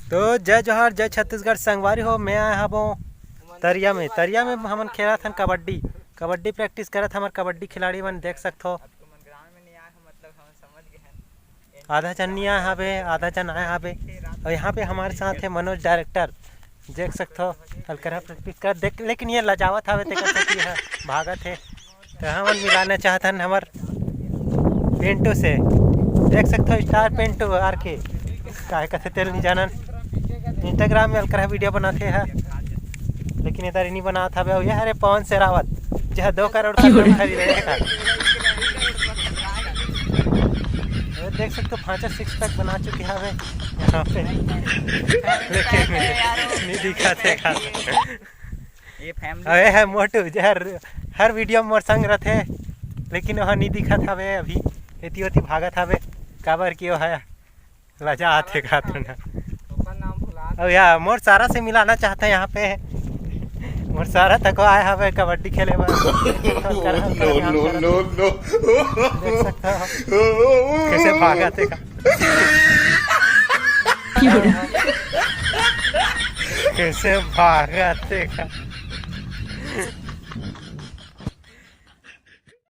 तो जय जोहार जय छत्तीसगढ़ संगवारी हो। मैं आया हूँ तरिया में हमन खेला था कबड्डी प्रैक्टिस करत हमार कबड्डी खिलाड़ी मन देख सकते हो। आधा जन नहीं आया हवे, आधा जन आया हवे और यहाँ पे हमारे साथ है मनोज डायरेक्टर, देख सकते हो हल्का प्रैक्टिस कर देख, लेकिन ये लजावत हवे ते भागत है। तो हमन मिलाना चाहतन हमार पेंटू से, देख सकते हो स्टार पेंटू आर के काहे कथे तेल नहीं जानन। इंस्टाग्राम में हल्का वीडियो बनाते हैं लेकिन इधर नहीं बनाता हवे। यह है पवन शेरावत जहाँ 2 करोड़ का लोन खरीदेगा। देख सकते हो 5 6 पैक बना चुके हैं यहाँ पे, लेकिन नहीं दिखाते अरे है मोटू हर वीडियो में मोर संग रहते लेकिन वहाँ नहीं दिखा था वे। अभी इतनी होती भागत हवे काबर की है लजा आते खाते ना। अब यार मोर सारा से मिलाना चाहते हैं यहाँ पे, मोर सारा तक आया हवे कबड्डी खेले देख सकते हो कैसे भागा थे कैसे भागा थे।